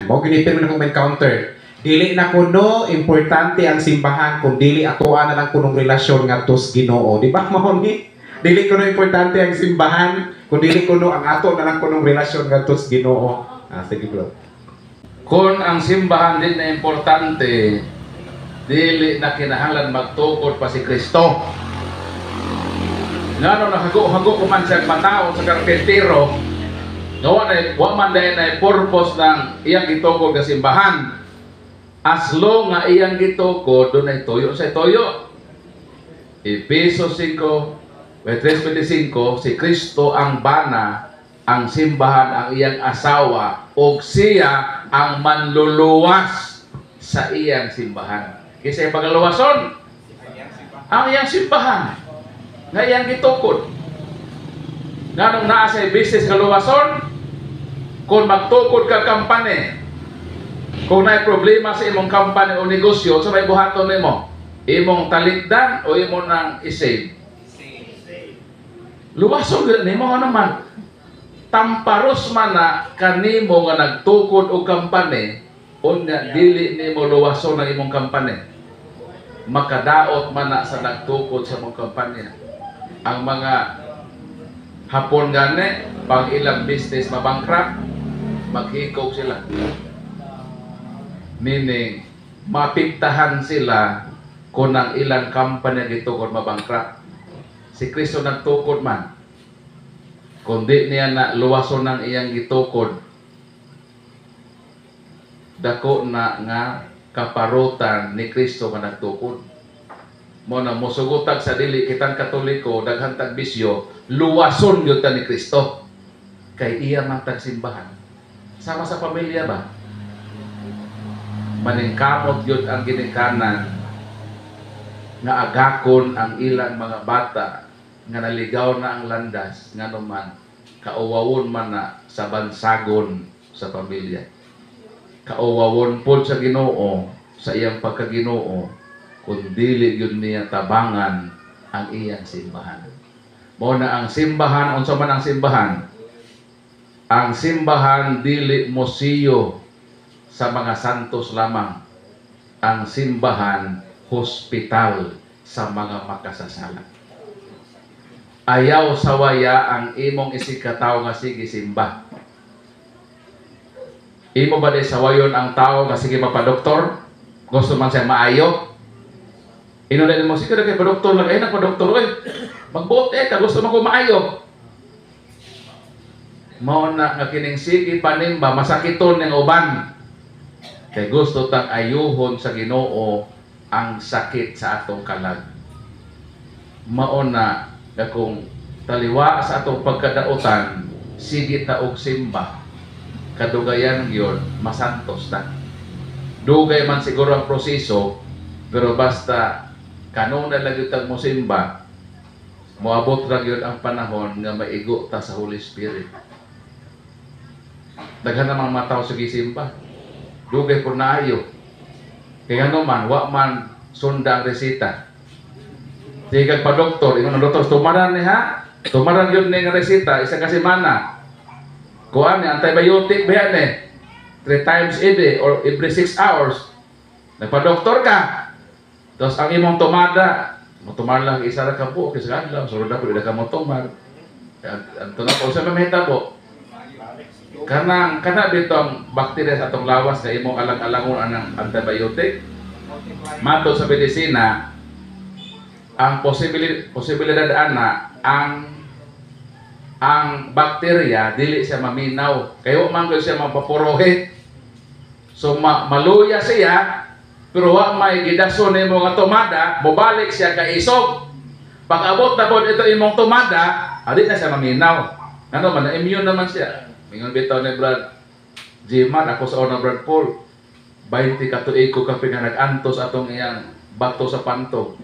Mo ginipin mo na encounter. Dili na kuno importante ang simbahan kung dili atoa na lang kunong relasyon ngadto sa Ginoo. Di ba mo ni? Dili kuno importante ang simbahan kung dili kuno ang ato na lang kunong relasyon ngadto sa Ginoo. Sige bro. Kung ang simbahan din na importante, dili na kinahanglan magtukod pa si Kristo. Ngano nakago-hago kuman siya matao sa karpentero, wa man dahil na purpose ng iyang gitukod sa simbahan. As long nga iyang gitukod, doon ay toyo sa toyo. Efesos 5, 3:25, si Kristo ang bana, ang simbahan ang iyang asawa, o siya ang manluluwas sa iyang simbahan. Kasi pagluwason, ang iyang simbahan, nga iyang gitukod. Nga nung naa sa business kaluwason, kung magtukod ka kampanya, kung na problema sa imong company o negosyo, sa may buhaton nimo, imong talikdan o imong nang isave. Luwason gid nimo nga naman. Tamparos man na kanimo nga nagtukod og company, unya dili nimo luwason ang imong company. Makadaot man na sa nagtukod sa imong company. Ang mga hapon gani, pag ilang business mabankrupt, maghikog sila. Meaning, mapiktahan sila kung ang ilang company gitukod mabankrupt. Si Kristo nagtukod man. Kundi niya na luwason ng iyang gitukod, dako na nga kaparutan ni Kristo nga nagtukod. Mo na musugutag sa dili kitang Katoliko, daghang tag bisyo, luwason gyud ta ni Kristo. Kay iya man tag simbahan. Sama sa pamilya ba? Maningkamot yun ang ginikanan nga agakon ang ilang mga bata nga naligaw na ang landas nga naman kauwawon man na sa bansagon sa pamilya. Kauwawon po sa Ginoo sa iyang pagkaginoo kung dili yun niya tabangan ang iyang simbahan. Mo na ang simbahan, unsa man ang simbahan? Ang simbahan dili museo sa mga santos lamang. Ang simbahan, hospital sa mga makasasala. Ayaw sawaya ang imong isikataw nga sige simba. Imo ba di sawayon ang tao nga sige mapadoktor? Gusto man siya maayo? Inulit mo, sige na kay padoktor lang. Nagpadoktor, magbuot ka, gusto man ko maayo. Mao na nga kining sige panimba, masakiton ng uban. Kay gusto tang ayuhon sa Ginoo ang sakit sa atong kalag. Mao na kung taliwa sa atong pagkadautan, sige ta og simba. Kadugayan yun, masantos ta. Dugay man siguro ang proseso, pero basta kanuna lang yun mo simba, moabot lang yun ang panahon nga maigo ta sa Holy Spirit. Daghan namang mataw sa gisimba. Dugay po na ayo. Kaya man, wa man sunda ang resita. Sige pa doktor, ingon ang doktor, tumaran ni ha? Tumaran yun ni resita, isa kasi mana. Kuan ni antibiotic ba yan 3 times a day or every 6 hours. Nagpa-doktor ka. Tapos ang imong tumada, matumar lang isa ra ka po, kasi lang, surod na po, ila ka mo tumar. Anto na po, sa mamahita po. Kana bitong bakterya sa atong lawas na imong alang-alangon anang antibiotic. Mato sa medisina, ang posibilidad ana ang bakterya dili siya maminaw. Kayo man ko siya mapapurohe. So maluya siya, pero wa may gidason nimo nga tumada, mobalik siya ka isog. Pag abot na po ito imong tumada, adi na siya maminaw. Ano man, immune naman siya. Mingon bitaw ni Brad Jiman, ako sa una Brad Paul, 20 katuig ko kapag nag-antos atong iyang bato sa panto.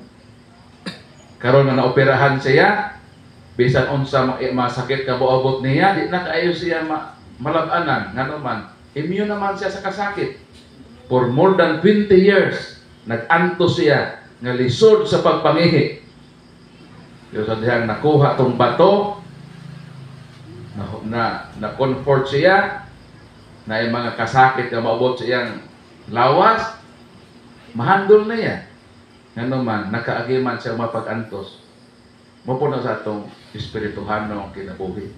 Karon nga naoperahan siya, bisan unsa masakit ka moabot niya, di na kaayo siya malab-anan. Nga naman, immune naman siya sa kasakit. For more than 20 years, nag-antos siya nga lisod sa pagpangihi. Yung sa dihang nakuha tong bato, na-comfort siya, na yung mga kasakit na maabot sa iyang lawas, mahandol na yan. Nga naman, nakaagiman siya mapag-antos. Mapuno sa itong espirituhano ang kinabuhi.